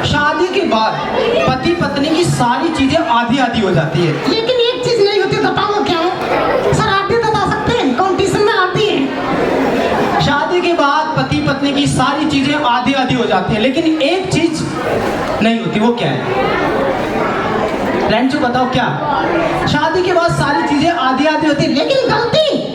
शादी के बाद पति पत्नी की सारी चीजें आधी आधी हो जाती है। लेकिन एक चीज नहीं होती, बताओ क्या है? सर आप भी बता सकते हैं, कंपटीशन में आती है। शादी के बाद पति पत्नी की सारी चीजें आधी आधी हो जाती है, लेकिन एक चीज नहीं होती, वो क्या है? लंचू बताओ क्या? शादी के बाद सारी चीजें आधी आधी होती है, लेकिन गलती